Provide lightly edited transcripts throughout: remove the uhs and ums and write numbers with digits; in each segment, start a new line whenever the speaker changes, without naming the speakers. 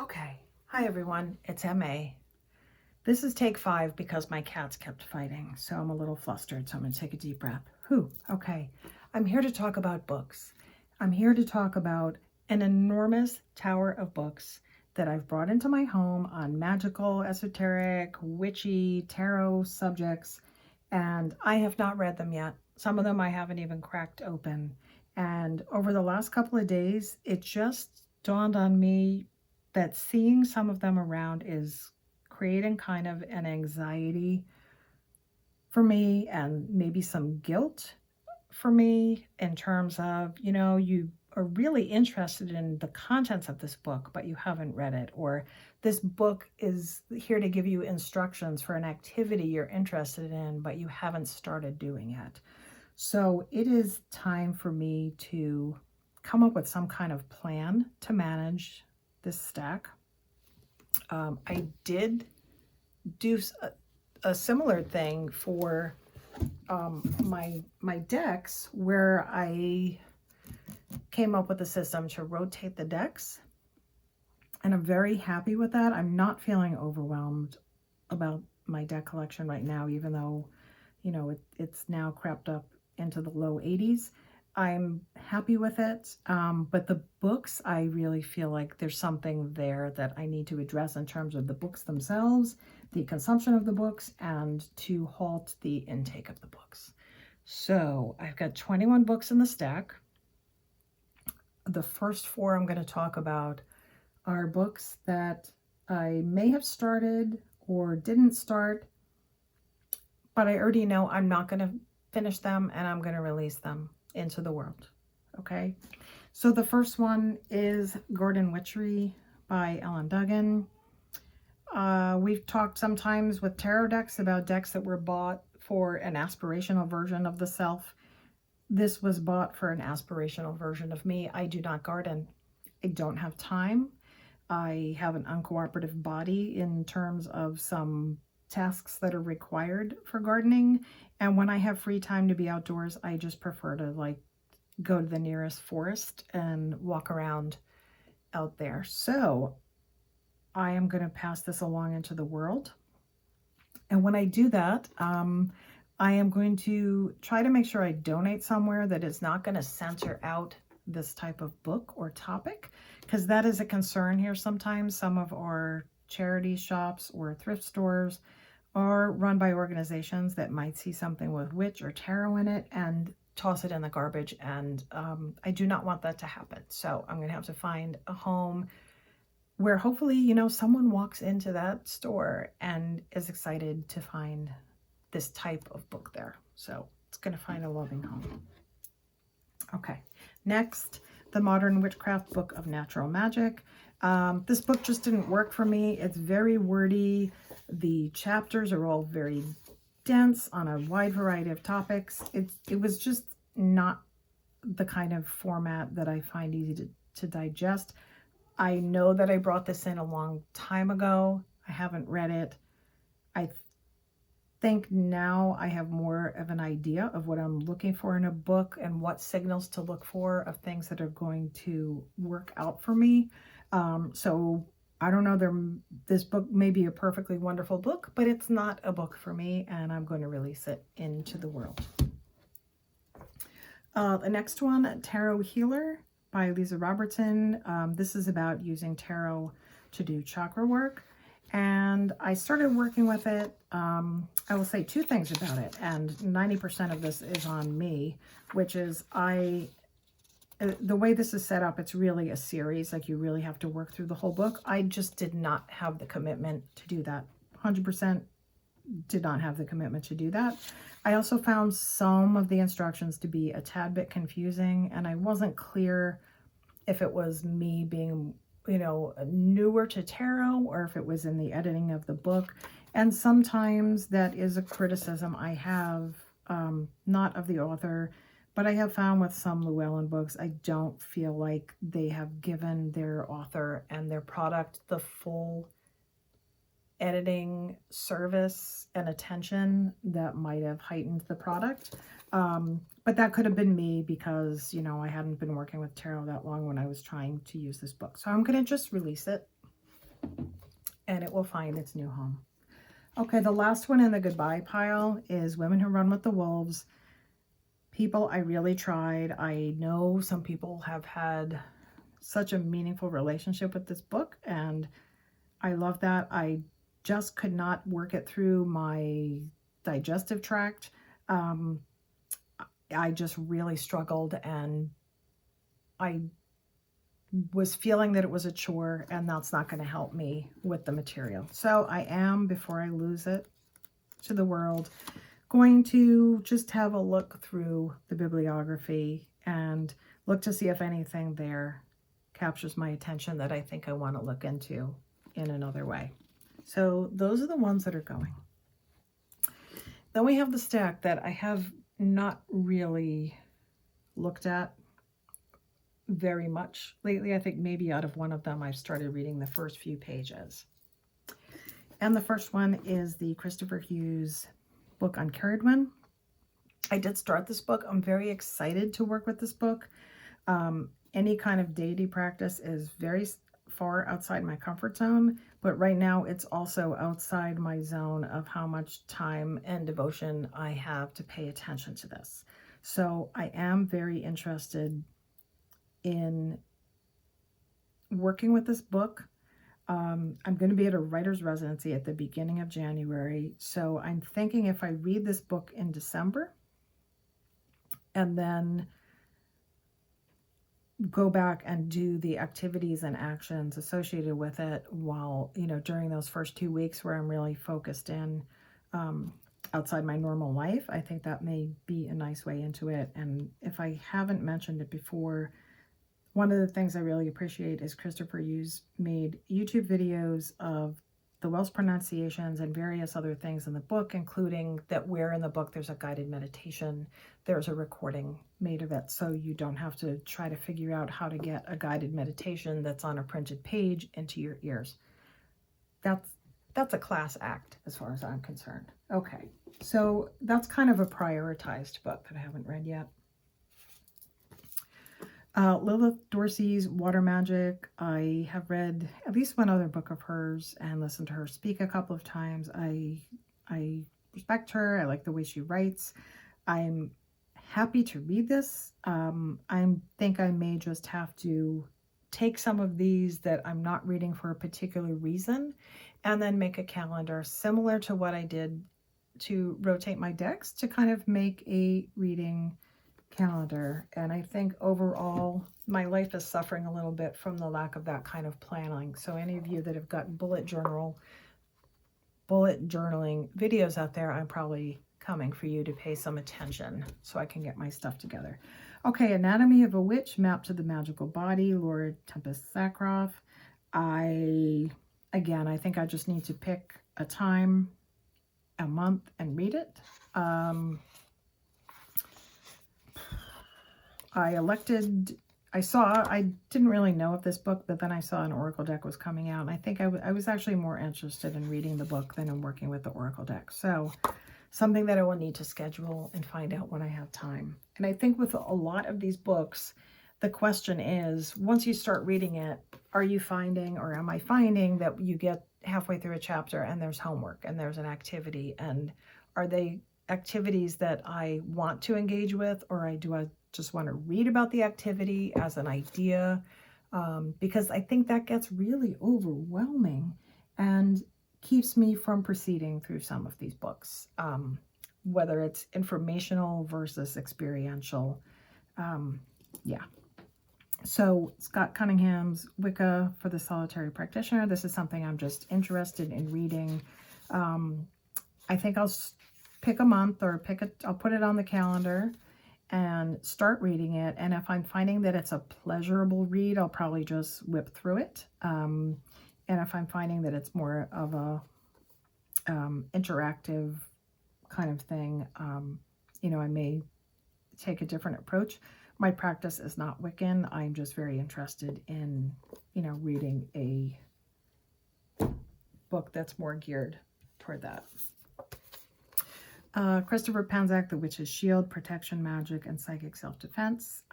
Okay. Hi, everyone. It's MA. This is take 5 because my cats kept fighting, so I'm a little flustered, so I'm going to take a deep breath. Okay. I'm here to talk about books. I'm here to talk about an enormous tower of books that I've brought into my home on magical, esoteric, witchy, tarot subjects, and I have not read them yet. Some of them I haven't even cracked open. And over the last couple of days, it just dawned on me that seeing some of them around is creating kind of an anxiety for me and maybe some guilt for me in terms of, you are really interested in the contents of this book, but you haven't read it, or this book is here to give you instructions for an activity you're interested in, but you haven't started doing it. So it is time for me to come up with some kind of plan to manage this stack. I did do a similar thing for my decks, where I came up with a system to rotate the decks, and I'm very happy with that. I'm not feeling overwhelmed about my deck collection right now, even though it's now crept up into the low 80s. I'm happy with it, but the books, I really feel like there's something there that I need to address in terms of the books themselves, the consumption of the books, and to halt the intake of the books. So I've got 21 books in the stack. The first 4 I'm going to talk about are books that I may have started or didn't start, but I already know I'm not going to finish them, and I'm going to release them into the world. Okay, so the first one is Garden Witchery by Ellen Duggan. We've talked sometimes with tarot decks about decks that were bought for an aspirational version of the self. This was bought for an aspirational version of me. I do not garden. I don't have time. I have an uncooperative body in terms of some tasks that are required for gardening. And when I have free time to be outdoors, I just prefer to go to the nearest forest and walk around out there. So I am going to pass this along into the world. And when I do that, I am going to try to make sure I donate somewhere that is not going to censor out this type of book or topic, because that is a concern here sometimes. Some of our charity shops or thrift stores are run by organizations that might see something with witch or tarot in it and toss it in the garbage, and I do not want that to happen. So I'm going to have to find a home where hopefully, someone walks into that store and is excited to find this type of book there. So it's going to find a loving home. Okay, next, the Modern Witchcraft Book of Natural Magic. This book just didn't work for me. It's very wordy. The chapters are all very dense on a wide variety of topics. It was just not the kind of format that I find easy to digest. I know that I brought this in a long time ago. I haven't read it. I think now I have more of an idea of what I'm looking for in a book and what signals to look for of things that are going to work out for me. So I don't know, this book may be a perfectly wonderful book, but it's not a book for me, and I'm going to release it into the world. The next one, Tarot Healer by Lisa Robertson. This is about using tarot to do chakra work. And I started working with it. I will say 2 things about it, and 90% of this is on me, which is the way this is set up, it's really a series. Like, you really have to work through the whole book. I just did not have the commitment to do that. 100% did not have the commitment to do that. I also found some of the instructions to be a tad bit confusing, and I wasn't clear if it was me being newer to tarot, or if it was in the editing of the book. And sometimes that is a criticism I have, not of the author, but I have found with some Llewellyn books, I don't feel like they have given their author and their product the full editing service and attention that might have heightened the product. But that could have been me because, I hadn't been working with tarot that long when I was trying to use this book. So I'm going to just release it. and it will find its new home. Okay, the last one in the goodbye pile is Women Who Run with the Wolves. People, I really tried. I know some people have had such a meaningful relationship with this book, and I love that. I just could not work it through my digestive tract. I just really struggled, and I was feeling that it was a chore, and that's not going to help me with the material. So I am, before I lose it to the world, going to just have a look through the bibliography and look to see if anything there captures my attention that I think I want to look into in another way. So those are the ones that are going. Then we have the stack that I have not really looked at very much lately. I think maybe out of one of them I've started reading the first few pages. And the first one is the Christopher Hughes book on Caradwen. I did start this book. I'm very excited to work with this book. Any kind of deity practice is very far outside my comfort zone, but right now it's also outside my zone of how much time and devotion I have to pay attention to this. So I am very interested in working with this book. I'm going to be at a writer's residency at the beginning of January, so I'm thinking if I read this book in December and then go back and do the activities and actions associated with it while, during those first 2 weeks where I'm really focused in outside my normal life, I think that may be a nice way into it. And if I haven't mentioned it before, one of the things I really appreciate is Christopher Hughes made YouTube videos of the Welsh pronunciations and various other things in the book, including that where in the book there's a guided meditation, there's a recording made of it, so you don't have to try to figure out how to get a guided meditation that's on a printed page into your ears. That's a class act as far as I'm concerned. Okay, so that's kind of a prioritized book that I haven't read yet. Lilith Dorsey's Water Magic. I have read at least one other book of hers and listened to her speak a couple of times. I respect her. I like the way she writes. I'm happy to read this. I think I may just have to take some of these that I'm not reading for a particular reason and then make a calendar similar to what I did to rotate my decks to kind of make a reading calendar. And I think overall my life is suffering a little bit from the lack of that kind of planning. So any of you that have got bullet journaling videos out there, I'm probably coming for you to pay some attention so I can get my stuff together. Okay, Anatomy of a Witch, Map to the Magical Body, Laura Tempest Sackroff. I think I just need to pick a time, a month, and read it. I didn't really know of this book, but then I saw an Oracle deck was coming out, and I think I was actually more interested in reading the book than in working with the Oracle deck. So something that I will need to schedule and find out when I have time. And I think with a lot of these books, the question is, once you start reading it, are you finding, or am I finding, that you get halfway through a chapter and there's homework and there's an activity, and are they activities that I want to engage with, or do I just want to read about the activity as an idea? Because I think that gets really overwhelming and keeps me from proceeding through some of these books, whether it's informational versus experiential. Yeah. So Scott Cunningham's Wicca for the Solitary Practitioner. This is something I'm just interested in reading. I think I'll pick a month or I'll put it on the calendar and start reading it. And if I'm finding that it's a pleasurable read, I'll probably just whip through it. And if I'm finding that it's more of a interactive kind of thing, I may take a different approach. My practice is not Wiccan. I'm just very interested in, reading a book that's more geared toward that. Christopher Panzak, The Witch's Shield, Protection, Magic, and Psychic Self-Defense.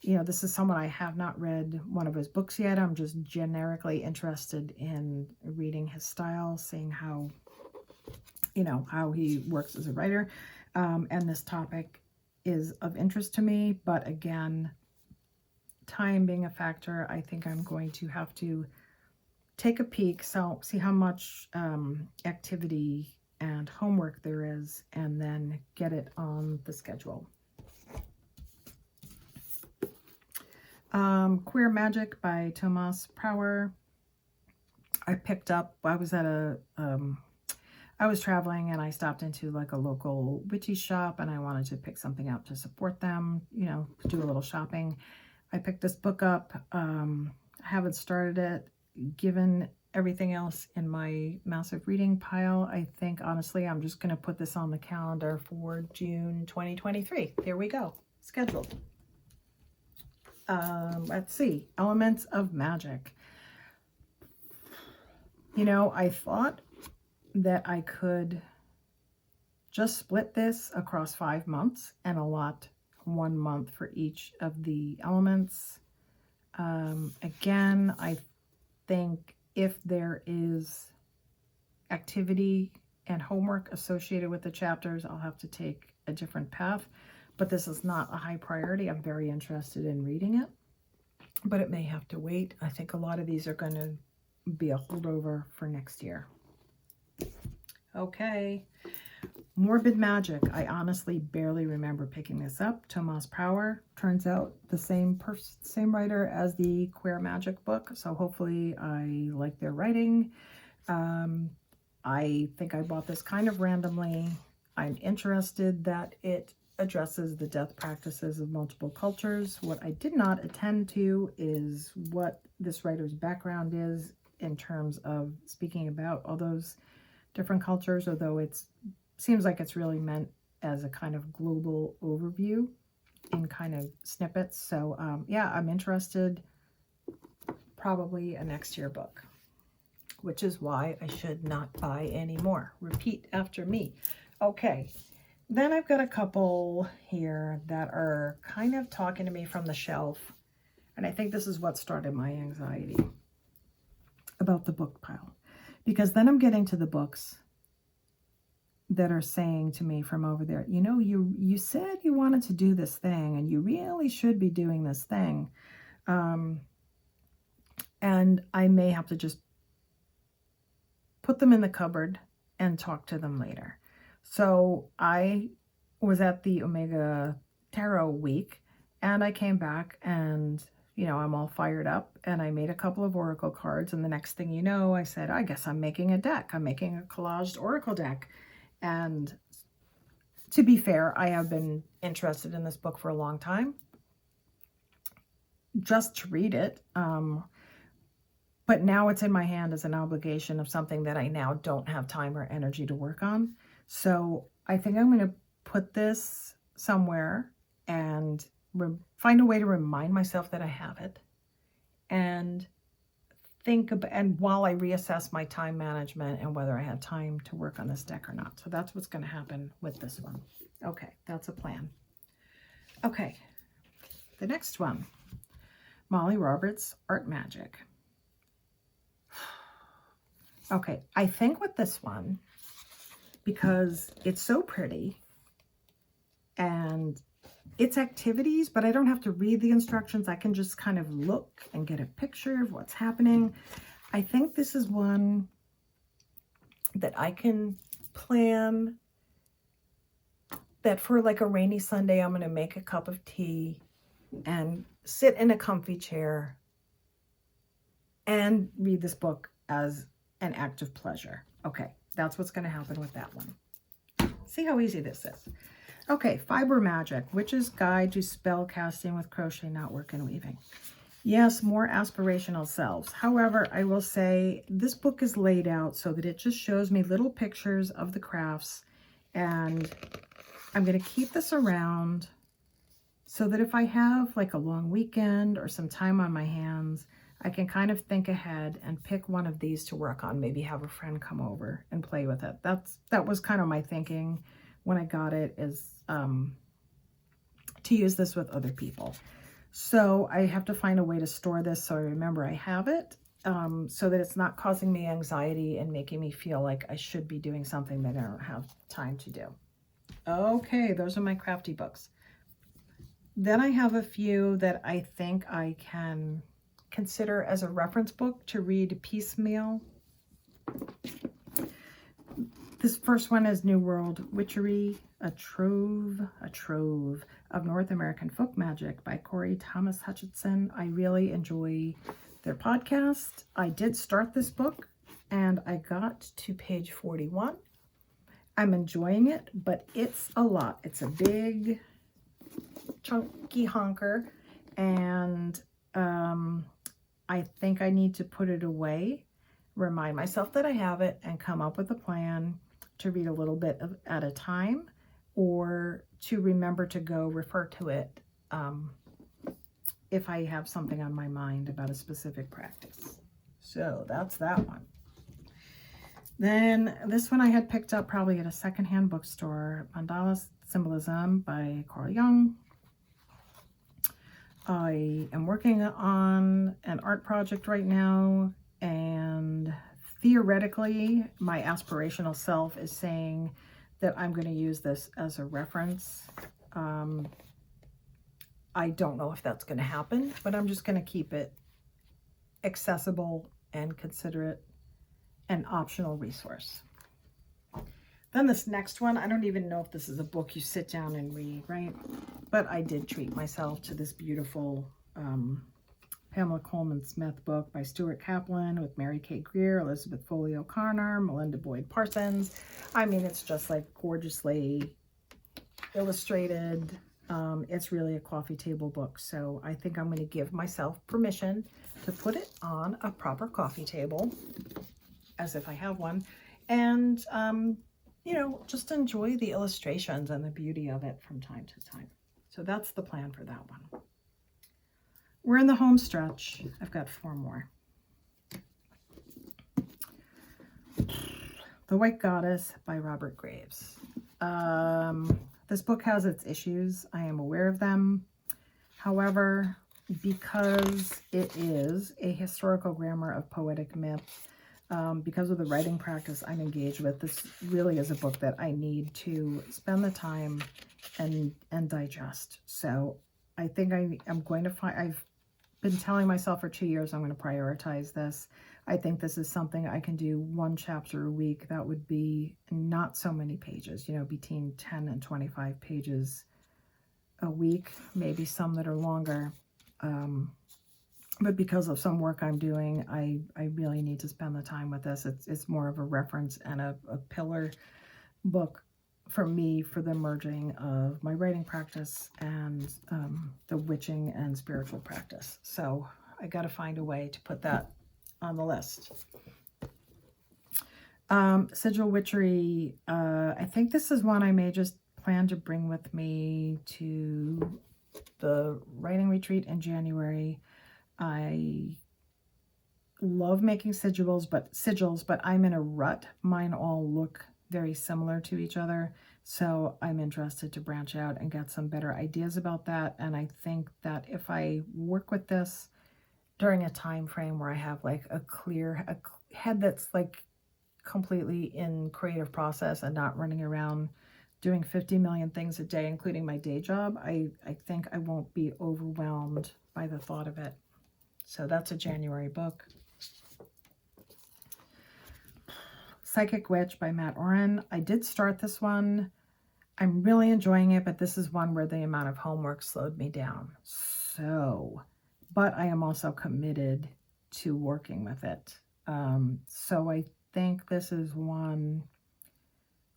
you know, this is someone I have not read one of his books yet. I'm just generically interested in reading his style, seeing how, you know, how he works as a writer. And this topic is of interest to me, but again, time being a factor, I think I'm going to have to take a peek, so see how much activity and homework there is, and then get it on the schedule. Queer Magic by Thomas Prower. I picked up, I was at a, I was traveling and I stopped into like a local witchy shop and I wanted to pick something up to support them, you know, do a little shopping. I picked this book up. I haven't started it. Given everything else in my massive reading pile, I think honestly I'm just going to put this on the calendar for June 2023. Here we go. Scheduled. Let's see. Elements of Magic. You know, I thought that I could just split this across 5 months and allot 1 month for each of the elements. Again, I think if there is activity and homework associated with the chapters, I'll have to take a different path, but this is not a high priority. I'm very interested in reading it, but it may have to wait. I think a lot of these are going to be a holdover for next year. Okay. Morbid Magic. I honestly barely remember picking this up. Thomas Prower. Turns out the same writer as the Queer Magic book, so hopefully I like their writing. I think I bought this kind of randomly. I'm interested that it addresses the death practices of multiple cultures. What I did not attend to is what this writer's background is in terms of speaking about all those different cultures, although it seems like it's really meant as a kind of global overview in kind of snippets. So yeah, I'm interested. Probably a next year book, which is why I should not buy any more. Repeat after me. Okay, then I've got a couple here that are kind of talking to me from the shelf, and I think this is what started my anxiety about the book pile, because then I'm getting to the books that are saying to me from over there, you know, you said you wanted to do this thing and you really should be doing this thing, and I may have to just put them in the cupboard and talk to them later. So I was at the Omega Tarot week and I came back and, you know, I'm all fired up and I made a couple of oracle cards, and the next thing you know, I said, I guess I'm making a deck. I'm making a collaged oracle deck. And to be fair, I have been interested in this book for a long time, just to read it. But now it's in my hand as an obligation of something that I now don't have time or energy to work on. So I think I'm going to put this somewhere and find a way to remind myself that I have it, and think about, and while I reassess my time management and whether I have time to work on this deck or not. So that's what's going to happen with this one. Okay, that's a plan. Okay, the next one, Molly Roberts, Art Magic. Okay, I think with this one, because it's so pretty and it's activities, but I don't have to read the instructions. I can just kind of look and get a picture of what's happening. I think this is one that I can plan that for like a rainy Sunday, I'm going to make a cup of tea and sit in a comfy chair and read this book as an act of pleasure. Okay, that's what's going to happen with that one. See how easy this is. Okay, Fiber Magic, Witch's Guide to Spell Casting with Crochet, Knotwork, and Weaving. Yes, more aspirational selves. However, I will say this book is laid out so that it just shows me little pictures of the crafts, and I'm going to keep this around so that if I have like a long weekend or some time on my hands, I can kind of think ahead and pick one of these to work on, maybe have a friend come over and play with it. That was kind of my thinking when I got it, is to use this with other people. So I have to find a way to store this so I remember I have it, so that it's not causing me anxiety and making me feel like I should be doing something that I don't have time to do. Okay, those are my crafty books. Then I have a few that I think I can consider as a reference book to read piecemeal. This first one is New World Witchery, a trove of North American folk magic by Corey Thomas Hutchinson. I really enjoy their podcast. I did start this book and I got to page 41. I'm enjoying it, but it's a lot. It's a big, chunky honker, and I think I need to put it away, remind myself that I have it, and come up with a plan to read a little bit at a time, or to remember to go refer to it if I have something on my mind about a specific practice. So that's that one. Then this one I had picked up probably at a secondhand bookstore, Mandala Symbolism by Carl Jung. I am working on an art project right now, and theoretically, my aspirational self is saying that I'm going to use this as a reference. I don't know if that's going to happen, but I'm just going to keep it accessible and consider it an optional resource. Then this next one, I don't even know if this is a book you sit down and read, right? But I did treat myself to this beautiful Pamela Coleman Smith book by Stuart Kaplan with Mary Kay Greer, Elizabeth Foley O'Connor, Melinda Boyd Parsons. I mean, it's just like gorgeously illustrated. It's really a coffee table book. So I think I'm going to give myself permission to put it on a proper coffee table, as if I have one, and you know, just enjoy the illustrations and the beauty of it from time to time. So that's the plan for that one. We're in the home stretch. I've got 4 more. The White Goddess by Robert Graves. This book has its issues. I am aware of them. However, because it is a historical grammar of poetic myth, because of the writing practice I'm engaged with, this really is a book that I need to spend the time and digest. So I think I'm going to find, I've been telling myself for 2 years I'm going to prioritize this. I think this is something I can do 1 chapter a week. That would be not so many pages, you know, between 10 and 25 pages a week, maybe some that are longer. But because of some work I'm doing, I really need to spend the time with this. It's more of a reference and a pillar book for me for the merging of my writing practice and the witching and spiritual practice. So I got to find a way to put that on the list. Sigil Witchery. I think this is one I may just plan to bring with me to the writing retreat in January. I love making sigils, but I'm in a rut. Mine all look very similar to each other. So I'm interested to branch out and get some better ideas about that. And I think that if I work with this during a time frame where I have like a head that's like completely in creative process and not running around doing 50 million things a day, including my day job, I think I won't be overwhelmed by the thought of it. So that's a January book. Psychic Witch by Matt Oren. I did start this one. I'm really enjoying it, but this is one where the amount of homework slowed me down. So, but I am also committed to working with it. So I think this is one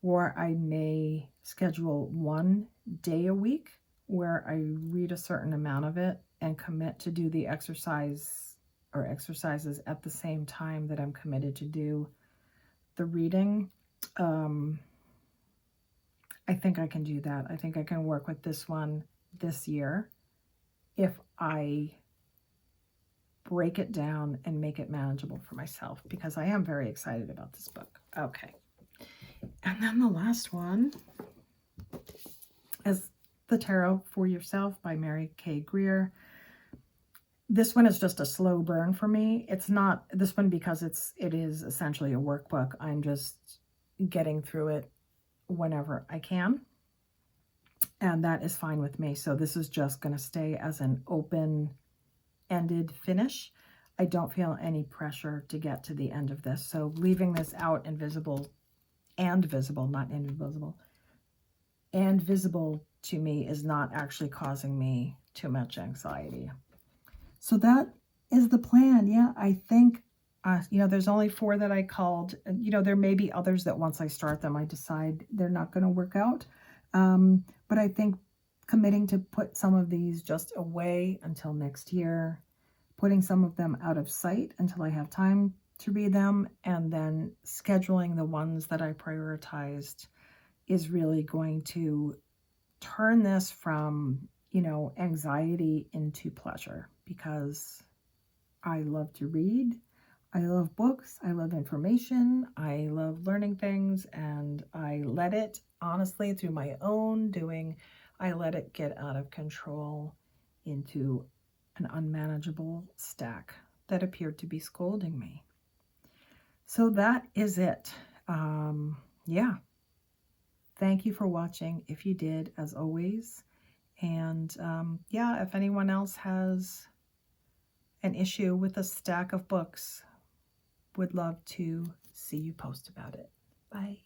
where I may schedule 1 day a week where I read a certain amount of it and commit to do the exercises at the same time that I'm committed to do the reading. I think I can do that. I think I can work with this one this year if I break it down and make it manageable for myself, because I am very excited about this book. Okay. And then the last one is The Tarot for Yourself by Mary Kay Greer. This one is just a slow burn for me. It's not this one because it is essentially a workbook. I'm just getting through it whenever I can, and that is fine with me. So this is just going to stay as an open-ended finish. I don't feel any pressure to get to the end of this. So leaving this out invisible and visible, not invisible, and visible to me is not actually causing me too much anxiety. So that is the plan. Yeah, I think, there's only 4 that I called. There may be others that once I start them, I decide they're not going to work out. But I think committing to put some of these just away until next year, putting some of them out of sight until I have time to read them, and then scheduling the ones that I prioritized is really going to turn this from, anxiety into pleasure, because I love to read. I love books. I love information. I love learning things, and I let it, honestly, through my own doing, I let it get out of control into an unmanageable stack that appeared to be scolding me. So that is it. Yeah. Thank you for watching, if you did, as always. And yeah, if anyone else has an issue with a stack of books, would love to see you post about it. Bye.